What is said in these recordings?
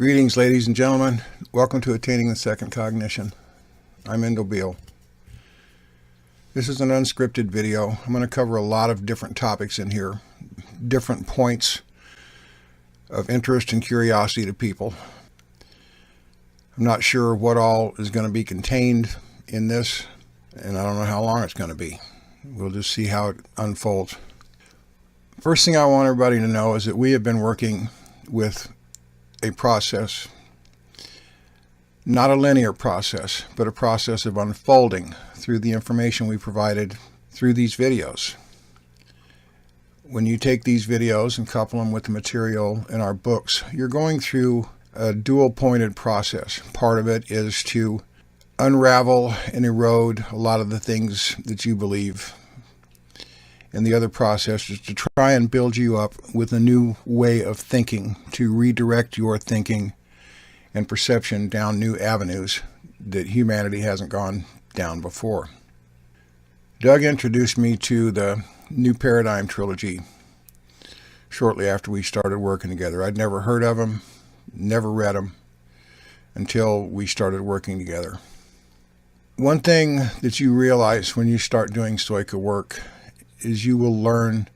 Greetings, ladies and gentlemen. Welcome to Attaining the Second Cognition. I'm Endall Beall. This is an unscripted video. I'm going to cover a lot of different topics in here, different points of interest and curiosity to people. I'm not sure what all is going to be contained in this, and I don't know how long it's going to be. We'll just see how it unfolds. First thing I want everybody to know is that we have been working with a process, not a linear process, but a process of unfolding through the information we provided through these videos. When you take these videos and couple them with the material in our books, you're going through a dual-pointed process. Part of it is to unravel and erode a lot of the things that you believe. And the other process is to try and build you up with a new way of thinking, to redirect your thinking and perception down new avenues that humanity hasn't gone down before. Doug introduced me to the New Paradigm trilogy shortly after we started working together. I'd never heard of them, never read them, until we started working together. One thing that you realize when you start doing Stoika work is you will learn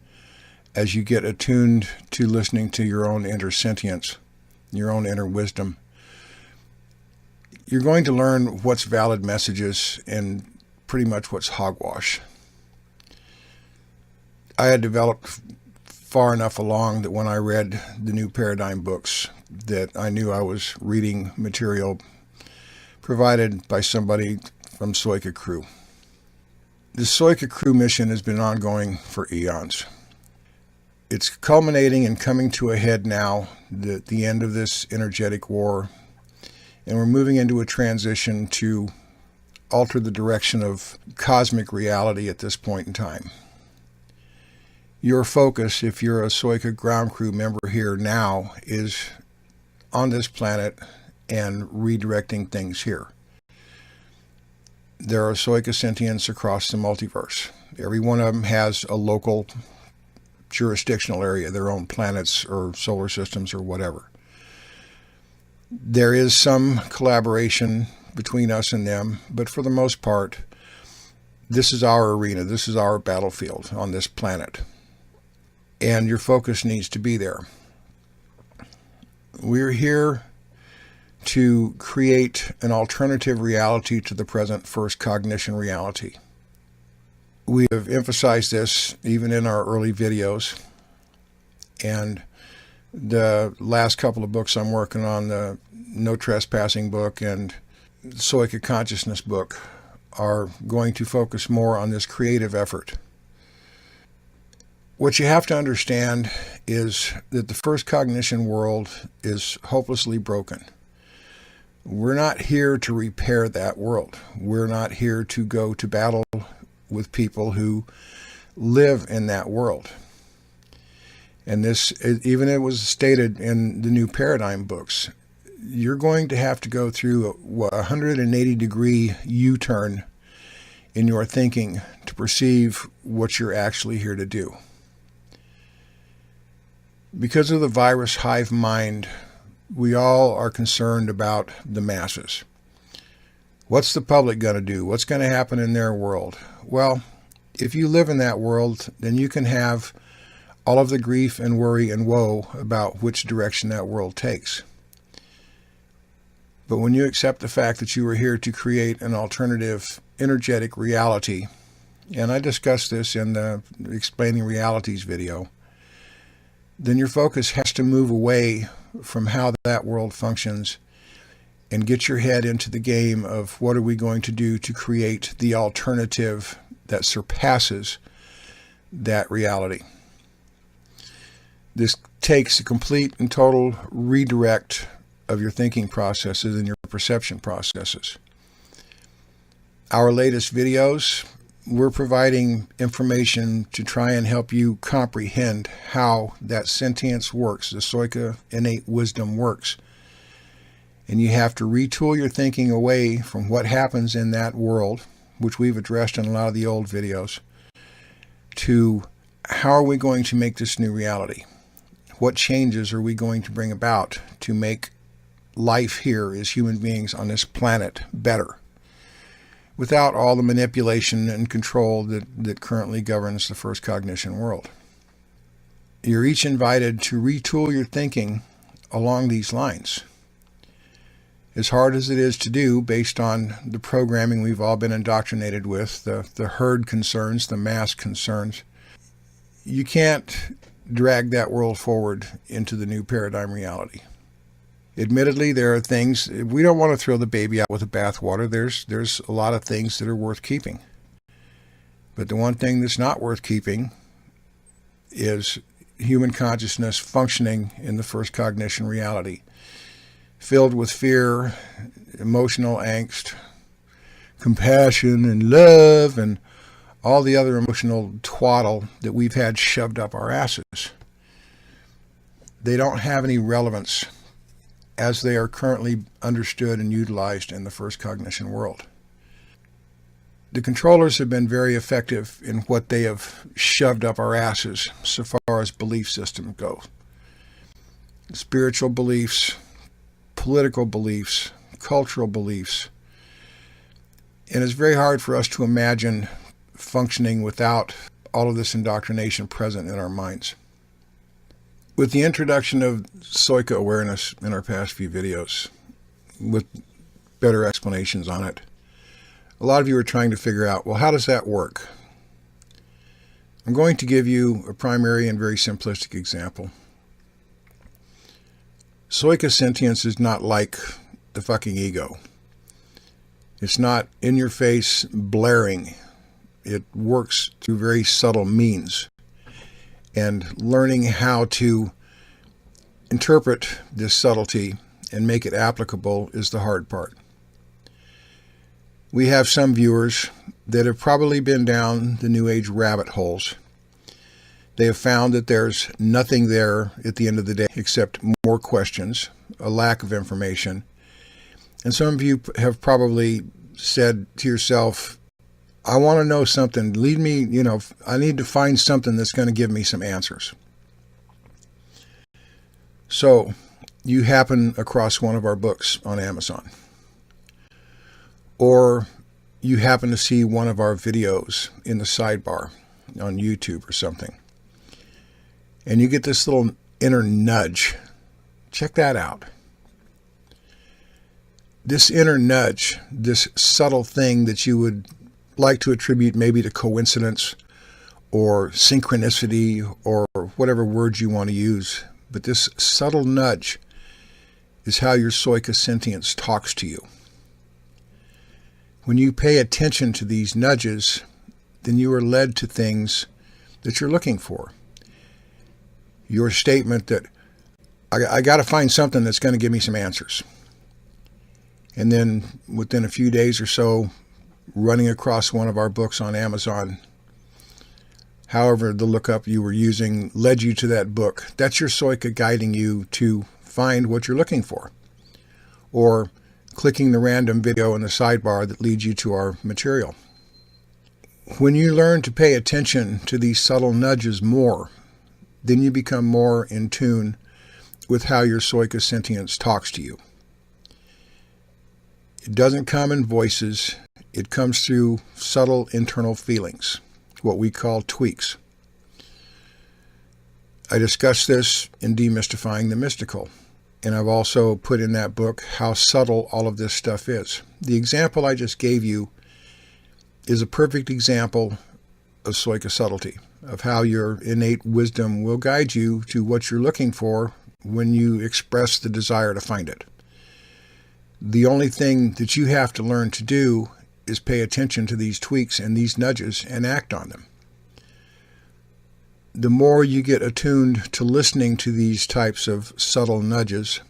as you get attuned to listening to your own inner sentience, your own inner wisdom. You're going to learn what's valid messages and pretty much what's hogwash. I had developed far enough along that when I read the New Paradigm books that I knew I was reading material provided by somebody from Stoika Crew. The Stoika Crew mission has been ongoing for eons. It's culminating and coming to a head now at the end of this energetic war, and we're moving into a transition to alter the direction of cosmic reality at this point in time. Your focus, if you're a Stoika ground crew member here now, is on this planet and redirecting things here. There are Stoika sentients across the multiverse. Every one of them has a local jurisdictional area, their own planets or solar systems or whatever. There is some collaboration between us and them, but for the most part, this is our arena, this is our battlefield on this planet. And your focus needs to be there. We're here to create an alternative reality to the present first cognition reality. We have emphasized this even in our early videos, and the last couple of books I'm working on, the No Trespassing book and Stoika Consciousness book, are going to focus more on this creative effort. What you have to understand is that the first cognition world is hopelessly broken. We're not here to repair that world. We're not here to go to battle with people who live in that world. And this, even it was stated in the New Paradigm books, you're going to have to go through a 180-degree U-turn in your thinking to perceive what you're actually here to do. Because of the virus hive mind, we all are concerned about the masses. What's the public going to do? What's going to happen in their world? Well, if you live in that world, then you can have all of the grief and worry and woe about which direction that world takes. But when you accept the fact that you are here to create an alternative energetic reality, and I discussed this in the Explaining Realities video, then your focus has to move away from how that world functions and get your head into the game of what are we going to do to create the alternative that surpasses that reality. This takes a complete and total redirect of your thinking processes and your perception processes. Our latest videos, we're providing information to try and help you comprehend how that sentience works, the Stoika innate wisdom works. And you have to retool your thinking away from what happens in that world, which we've addressed in a lot of the old videos, to how are we going to make this new reality? What changes are we going to bring about to make life here as human beings on this planet better, without all the manipulation and control that currently governs the first cognition world. You're each invited to retool your thinking along these lines. As hard as it is to do based on the programming we've all been indoctrinated with, the herd concerns, the mass concerns, you can't drag that world forward into the new paradigm reality. Admittedly, there are things, we don't want to throw the baby out with the bathwater. There's a lot of things that are worth keeping. But the one thing that's not worth keeping is human consciousness functioning in the first cognition reality, filled with fear, emotional angst, compassion, and love, and all the other emotional twaddle that we've had shoved up our asses. They don't have any relevance as they are currently understood and utilized in the first cognition world. The controllers have been very effective in what they have shoved up our asses so far as belief system goes. Spiritual beliefs, political beliefs, cultural beliefs. And it's very hard for us to imagine functioning without all of this indoctrination present in our minds. With the introduction of Soika awareness in our past few videos, with better explanations on it, a lot of you are trying to figure out, well, how does that work? I'm going to give you a primary and very simplistic example. Soika sentience is not like the fucking ego. It's not in your face blaring. It works through very subtle means. And learning how to interpret this subtlety and make it applicable is the hard part. We have some viewers that have probably been down the New Age rabbit holes. They have found that there's nothing there at the end of the day except more questions, a lack of information. And some of you have probably said to yourself, I want to know something. Lead me, I need to find something that's going to give me some answers. So you happen across one of our books on Amazon. Or you happen to see one of our videos in the sidebar on YouTube or something. And you get this little inner nudge. Check that out. This inner nudge, this subtle thing that you would like to attribute maybe to coincidence or synchronicity or whatever words you want to use. But this subtle nudge is how your Soika sentience talks to you. When you pay attention to these nudges, then you are led to things that you're looking for. Your statement that, I got to find something that's going to give me some answers. And then within a few days or so, running across one of our books on Amazon, however the lookup you were using led you to that book. That's your Soika guiding you to find what you're looking for. Or clicking the random video in the sidebar that leads you to our material. When you learn to pay attention to these subtle nudges more, then you become more in tune with how your Soika sentience talks to you. It doesn't come in voices. It comes through subtle internal feelings, what we call tweaks. I discuss this in Demystifying the Mystical. And I've also put in that book how subtle all of this stuff is. The example I just gave you is a perfect example of Soika subtlety, of how your innate wisdom will guide you to what you're looking for when you express the desire to find it. The only thing that you have to learn to do is pay attention to these tweaks and these nudges and act on them. The more you get attuned to listening to these types of subtle nudges,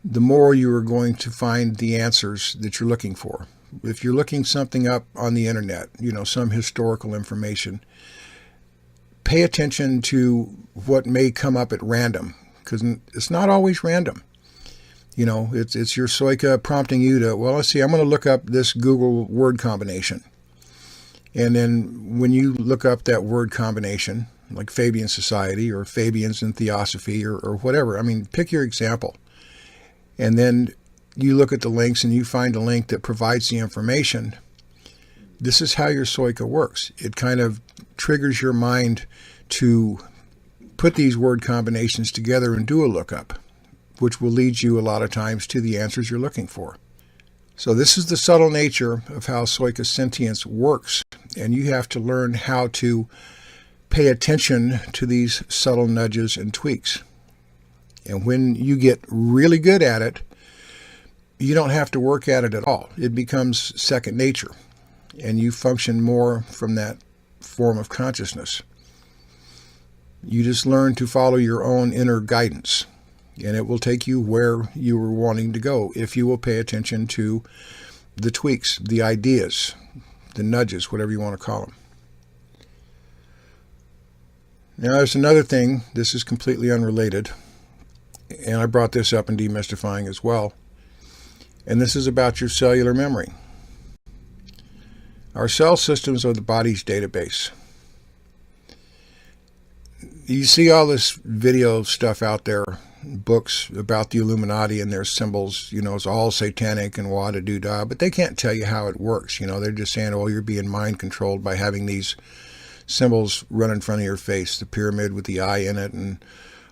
the more you are going to find the answers that you're looking for. If you're looking something up on the internet, some historical information, pay attention to what may come up at random, because it's not always random. It's your Soika prompting you to, well, let's see, I'm going to look up this Google word combination. And then when you look up that word combination, like Fabian Society or Fabians in Theosophy or whatever, pick your example. and then you look at the links and you find a link that provides the information. This is how your Soika works. It kind of triggers your mind to put these word combinations together and do a lookup, which will lead you a lot of times to the answers you're looking for. So this is the subtle nature of how Soika sentience works, and you have to learn how to pay attention to these subtle nudges and tweaks. And when you get really good at it, you don't have to work at it at all. It becomes second nature, and you function more from that form of consciousness. You just learn to follow your own inner guidance, and it will take you where you were wanting to go if you will pay attention to the tweaks, the ideas, the nudges, whatever you want to call them. Now there's another thing, this is completely unrelated, and I brought this up in Demystifying as well, and this is about your cellular memory. Our cell systems are the body's database. You see all this video stuff out there, books about the Illuminati and their symbols, it's all satanic and wah-da-doo-dah, but they can't tell you how it works. They're just saying, oh, you're being mind controlled by having these symbols run in front of your face, the pyramid with the eye in it and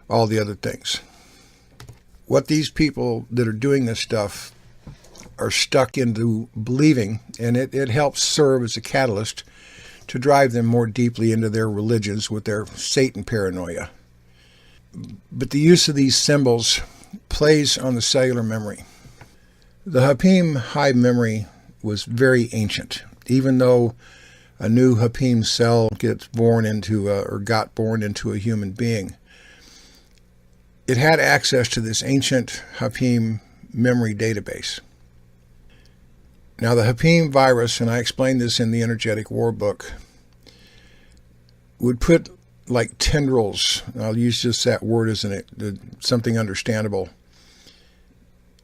all the other things. What these people that are doing this stuff are stuck into believing, and it helps serve as a catalyst to drive them more deeply into their religions with their Satan paranoia. But the use of these symbols plays on the cellular memory. The Hapim hive memory was very ancient. Even though a new Hapim cell got born into a human being, it had access to this ancient Hapim memory database. Now the Hapim virus, and I explained this in the Energetic War book, would put like tendrils, I'll use just that word as something understandable,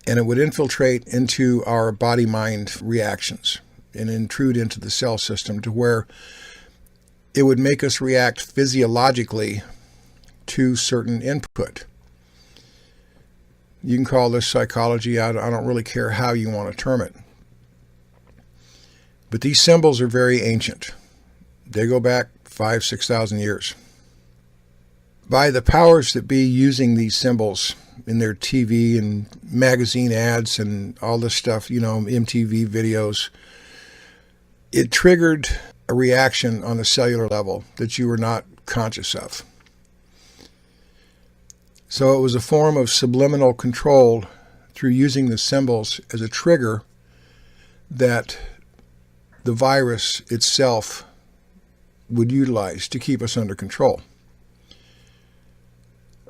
and it would infiltrate into our body-mind reactions and intrude into the cell system to where it would make us react physiologically to certain input. You can call this psychology, I don't really care how you want to term it. But these symbols are very ancient. They go back 5,000 to 6,000 years. By the powers that be using these symbols in their TV and magazine ads and all this stuff, MTV videos, it triggered a reaction on a cellular level that you were not conscious of. So it was a form of subliminal control through using the symbols as a trigger that the virus itself would utilize to keep us under control.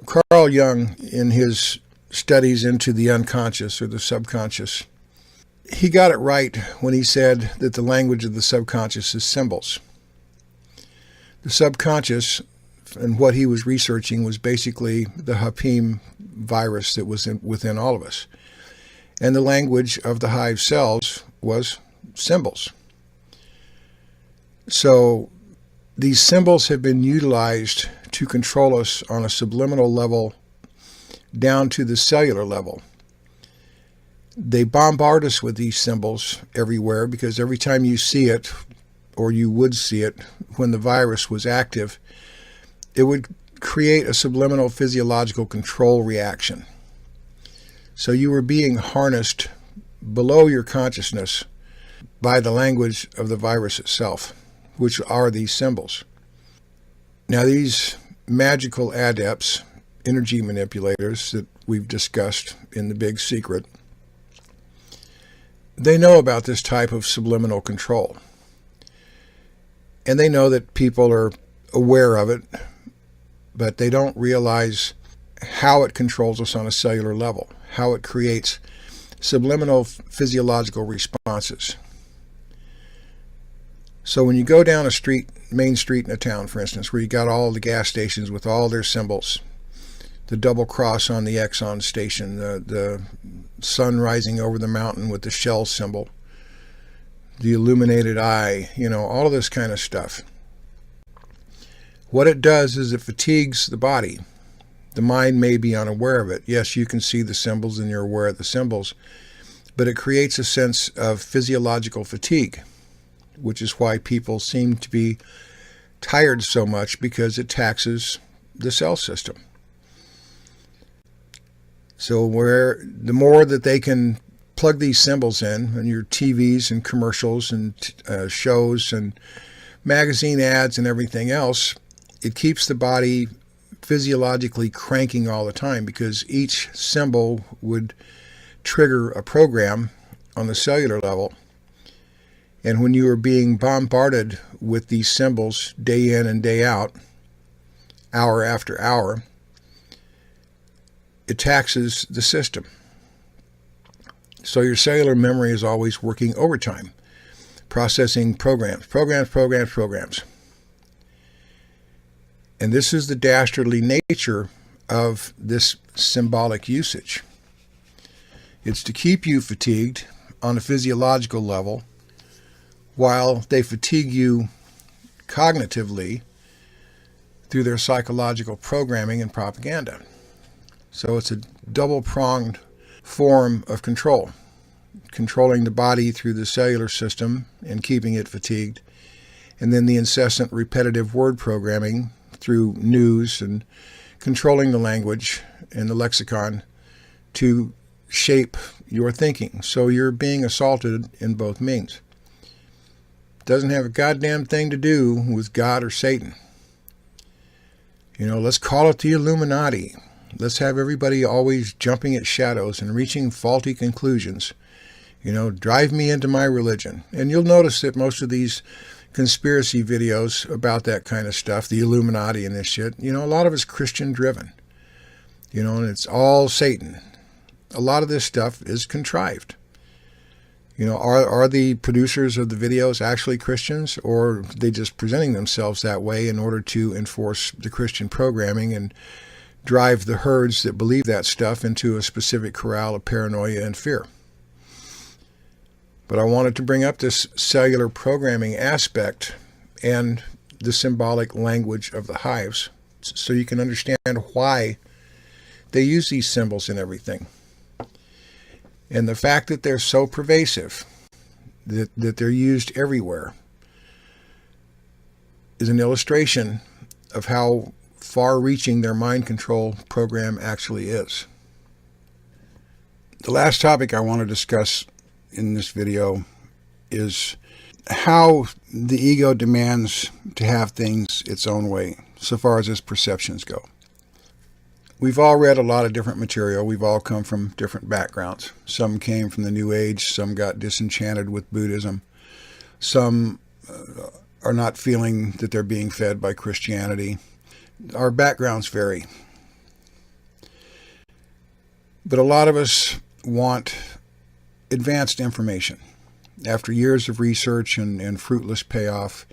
Carl Jung, in his studies into the unconscious or the subconscious, he got it right when he said that the language of the subconscious is symbols. The subconscious, and what he was researching, was basically the Hapim virus that was within all of us. And the language of the hive cells was symbols. So these symbols have been utilized to control us on a subliminal level down to the cellular level. They bombard us with these symbols everywhere because every time you see it, or you would see it when the virus was active, it would create a subliminal physiological control reaction. So you were being harnessed below your consciousness by the language of the virus itself, which are these symbols. Now these magical adepts, energy manipulators that we've discussed in The Big Secret, they know about this type of subliminal control. And they know that people are aware of it, but they don't realize how it controls us on a cellular level, how it creates subliminal physiological responses. So when you go down a street, main street in a town, for instance, where you got all the gas stations with all their symbols, the double cross on the Exxon station, the sun rising over the mountain with the Shell symbol, the illuminated eye, all of this kind of stuff. What it does is it fatigues the body. The mind may be unaware of it. Yes, you can see the symbols and you're aware of the symbols, but it creates a sense of physiological fatigue, which is why people seem to be tired so much, because it taxes the cell system. So where the more that they can plug these symbols in your TVs and commercials and shows and magazine ads and everything else, it keeps the body physiologically cranking all the time, because each symbol would trigger a program on the cellular level. And when you are being bombarded with these symbols day in and day out, hour after hour, it taxes the system. So your cellular memory is always working overtime, processing programs. And this is the dastardly nature of this symbolic usage. It's to keep you fatigued on a physiological level, while they fatigue you cognitively through their psychological programming and propaganda. So it's a double-pronged form of control, controlling the body through the cellular system and keeping it fatigued, and then the incessant repetitive word programming through news and controlling the language and the lexicon to shape your thinking. So you're being assaulted in both means. Doesn't have a goddamn thing to do with God or Satan. Let's call it the Illuminati. Let's have everybody always jumping at shadows and reaching faulty conclusions. Drive me into my religion. And you'll notice that most of these conspiracy videos about that kind of stuff, the Illuminati and this shit, a lot of it's Christian driven. And it's all Satan. A lot of this stuff is contrived. Are the producers of the videos actually Christians, or are they just presenting themselves that way in order to enforce the Christian programming and drive the herds that believe that stuff into a specific corral of paranoia and fear? But I wanted to bring up this cellular programming aspect and the symbolic language of the hives so you can understand why they use these symbols in everything. And the fact that they're so pervasive, that they're used everywhere, is an illustration of how far-reaching their mind control program actually is. The last topic I want to discuss in this video is how the ego demands to have things its own way, so far as its perceptions go. We've all read a lot of different material. We've all come from different backgrounds. Some came from the New Age. Some got disenchanted with Buddhism. Some are not feeling that they're being fed by Christianity. Our backgrounds vary. But a lot of us want advanced information. After years of research and fruitless payoff,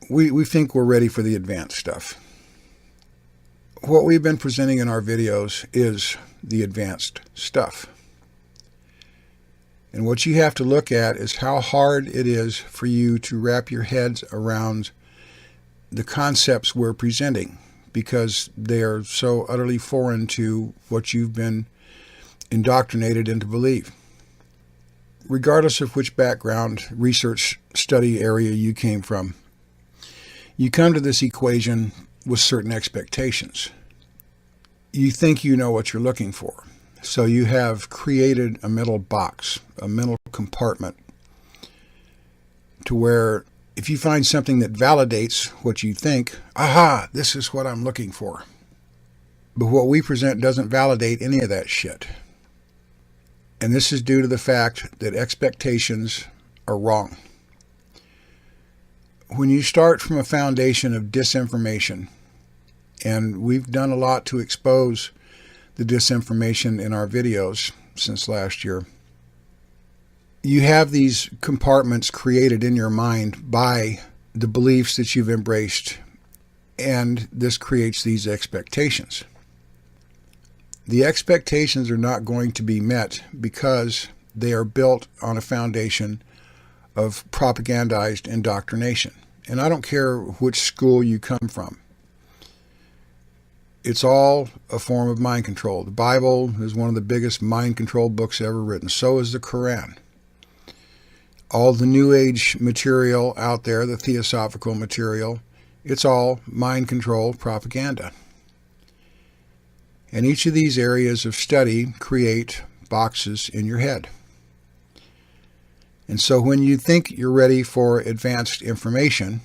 we think we're ready for the advanced stuff. What we've been presenting in our videos is the advanced stuff. And what you have to look at is how hard it is for you to wrap your heads around the concepts we're presenting, because they are so utterly foreign to what you've been indoctrinated into believe. Regardless of which background, research, study area you came from, you come to this equation with certain expectations. You think you know what you're looking for. So you have created a mental box, a mental compartment, to where if you find something that validates what you think, aha, this is what I'm looking for. But what we present doesn't validate any of that shit. And this is due to the fact that expectations are wrong. When you start from a foundation of disinformation, and we've done a lot to expose the disinformation in our videos since last year, you have these compartments created in your mind by the beliefs that you've embraced, and this creates these expectations. The expectations are not going to be met because they are built on a foundation of propagandized indoctrination. And I don't care which school you come from. It's all a form of mind control. The Bible is one of the biggest mind control books ever written. So is the Quran. All the New Age material out there, the theosophical material, it's all mind control propaganda. And each of these areas of study create boxes in your head. And so when you think you're ready for advanced information,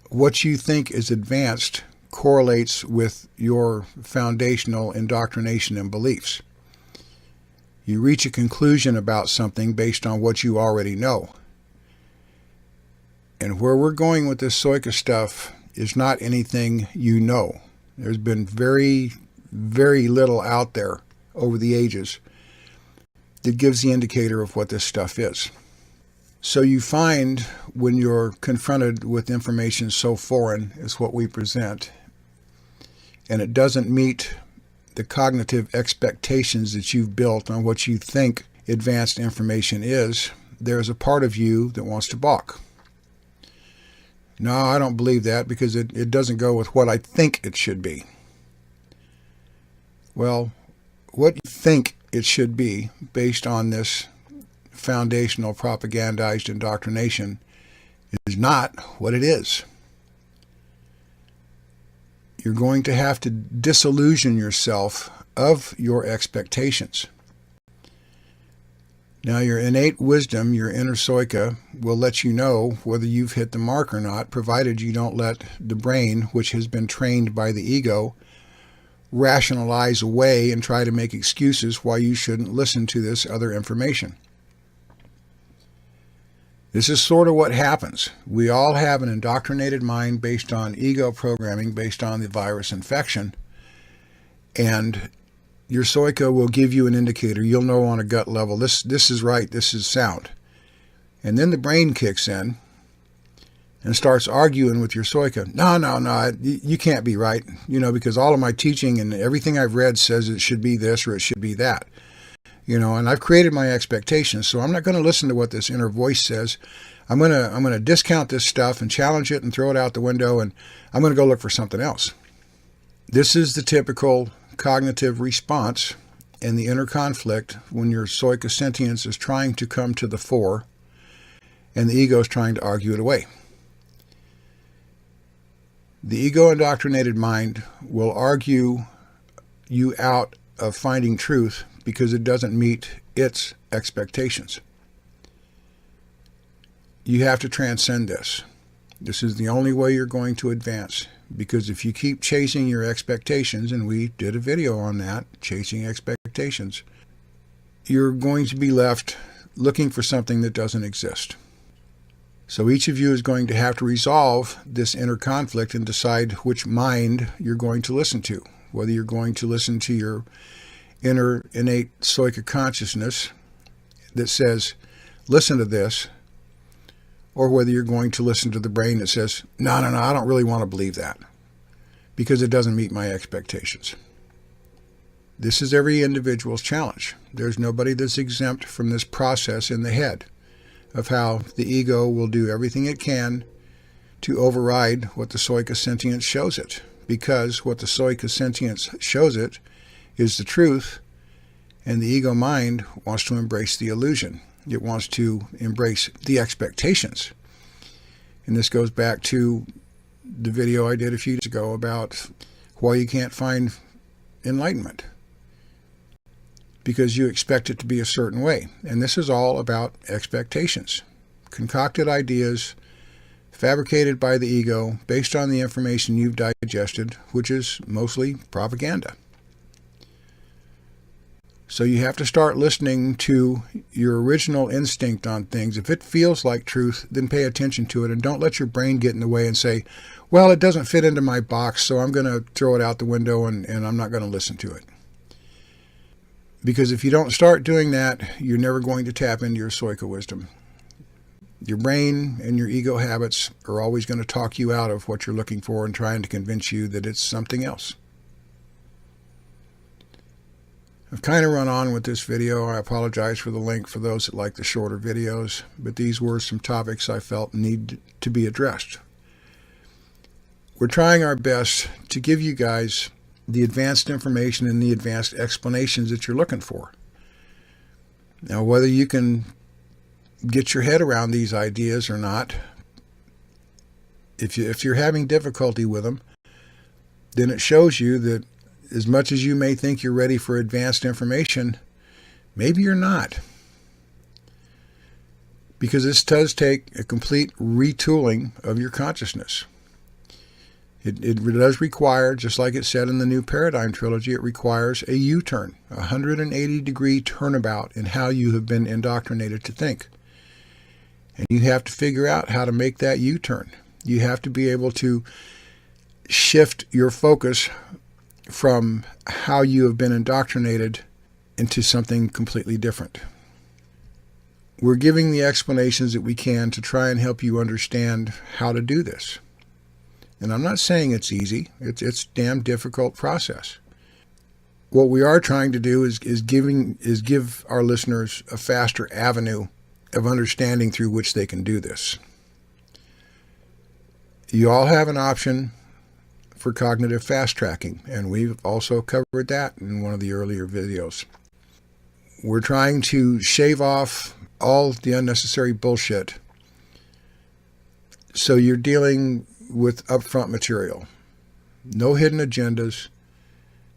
what you think is advanced correlates with your foundational indoctrination and beliefs. You reach a conclusion about something based on what you already know. And where we're going with this Soika stuff is not anything you know. There's been very, very little out there over the ages that gives the indicator of what this stuff is. So you find when you're confronted with information so foreign as what we present, and it doesn't meet the cognitive expectations that you've built on what you think advanced information is, there's a part of you that wants to balk. No, I don't believe that because it doesn't go with what I think it should be. Well, what you think it should be based on this foundational propagandized indoctrination is not what it is. You're going to have to disillusion yourself of your expectations. Now, your innate wisdom, your inner Soika, will let you know whether you've hit the mark or not, provided you don't let the brain, which has been trained by the ego, rationalize away and try to make excuses why you shouldn't listen to this other information. This is sort of what happens. We all have an indoctrinated mind based on ego programming, based on the virus infection. And your Soika will give you an indicator. You'll know on a gut level, this is right, this is sound. And then the brain kicks in and starts arguing with your Soika. No, you can't be right. Because all of my teaching and everything I've read says it should be this or it should be that. And I've created my expectations, so I'm not going to listen to what this inner voice says. I'm going to discount this stuff and challenge it and throw it out the window, and I'm going to go look for something else. This is the typical cognitive response in the inner conflict when your Soika sentience is trying to come to the fore and the ego is trying to argue it away. The ego-indoctrinated mind will argue you out of finding truth because it doesn't meet its expectations. You have to transcend this. This is the only way you're going to advance, because if you keep chasing your expectations, and we did a video on that, chasing expectations, you're going to be left looking for something that doesn't exist. So each of you is going to have to resolve this inner conflict and decide which mind you're going to listen to, whether you're going to listen to your inner innate Soika consciousness that says, listen to this, or whether you're going to listen to the brain that says, no, I don't really want to believe that because it doesn't meet my expectations. This is every individual's challenge. There's nobody that's exempt from this process in the head of how the ego will do everything it can to override what the Soika sentience shows it, because what the Soika sentience shows it is the truth, and the ego mind wants to embrace the illusion. It wants to embrace the expectations. And this goes back to the video I did a few days ago about why you can't find enlightenment, because you expect it to be a certain way. And this is all about expectations. Concocted ideas fabricated by the ego based on the information you've digested, which is mostly propaganda. So you have to start listening to your original instinct on things. If it feels like truth, then pay attention to it, and don't let your brain get in the way and say, well, it doesn't fit into my box, so I'm going to throw it out the window and I'm not going to listen to it. Because if you don't start doing that, you're never going to tap into your Soika wisdom. Your brain and your ego habits are always going to talk you out of what you're looking for and trying to convince you that it's something else. I've kind of run on with this video. I apologize for the length for those that like the shorter videos, but these were some topics I felt need to be addressed. We're trying our best to give you guys the advanced information and the advanced explanations that you're looking for. Now, whether you can get your head around these ideas or not, if you're having difficulty with them, then it shows you that as much as you may think you're ready for advanced information, maybe you're not. Because this does take a complete retooling of your consciousness. It does require, just like it said in the New Paradigm Trilogy, it requires a U-turn, a 180-degree turnabout in how you have been indoctrinated to think. And you have to figure out how to make that U-turn. You have to be able to shift your focus from how you have been indoctrinated into something completely different. We're giving the explanations that we can to try and help you understand how to do this. And I'm not saying it's easy. It's a damn difficult process. What we are trying to do is give our listeners a faster avenue of understanding through which they can do this. You all have an option for cognitive fast tracking, and we've also covered that in one of the earlier videos. We're trying to shave off all the unnecessary bullshit so you're dealing with upfront material. No hidden agendas,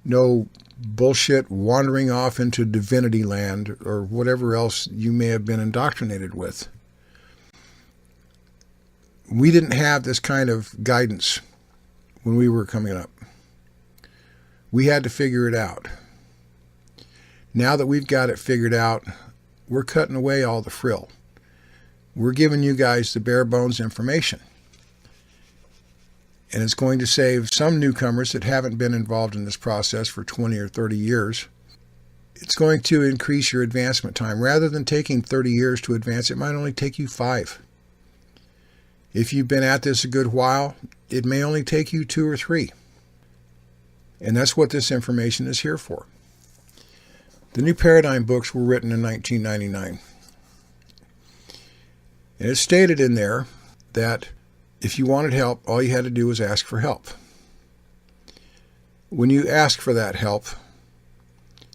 no bullshit wandering off into divinity land or whatever else you may have been indoctrinated with. We didn't have this kind of guidance when we were coming up. We had to figure it out. Now that we've got it figured out, we're cutting away all the frill. We're giving you guys the bare bones information. And it's going to save some newcomers that haven't been involved in this process for 20 or 30 years. It's going to increase your advancement time. Rather than taking 30 years to advance, it might only take you 5. If you've been at this a good while, it may only take you 2 or 3. And that's what this information is here for. The New Paradigm books were written in 1999. And it's stated in there that if you wanted help, all you had to do was ask for help. When you ask for that help,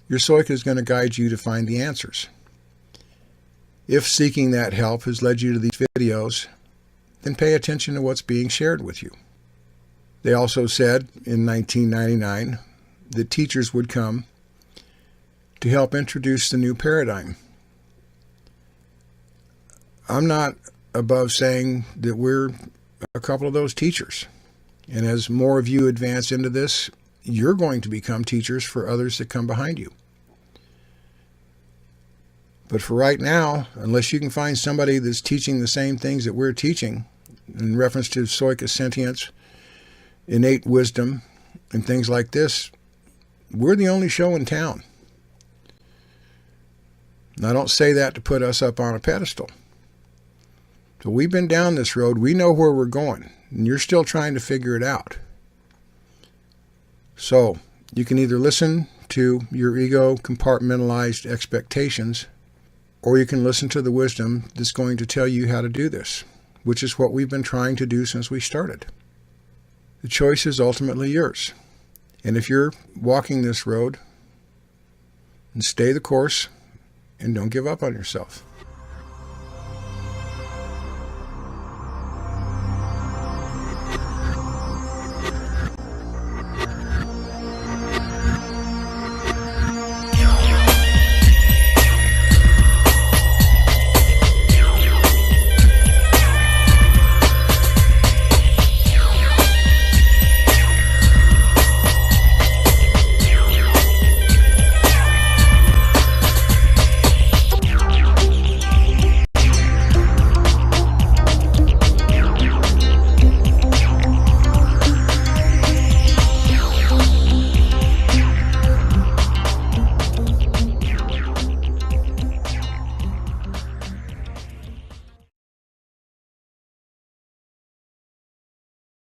your Soika is going to guide you to find the answers. If seeking that help has led you to these videos, then pay attention to what's being shared with you. They also said in 1999 that teachers would come to help introduce the new paradigm. I'm not above saying that we're a couple of those teachers. And as more of you advance into this, you're going to become teachers for others that come behind you. But for right now, unless you can find somebody that's teaching the same things that we're teaching in reference to Soika sentience, innate wisdom, and things like this, we're the only show in town. And I don't say that to put us up on a pedestal. So we've been down this road. We know where we're going, and you're still trying to figure it out. So you can either listen to your ego compartmentalized expectations, or you can listen to the wisdom that's going to tell you how to do this, which is what we've been trying to do since we started. The choice is ultimately yours. And if you're walking this road, then stay the course and don't give up on yourself.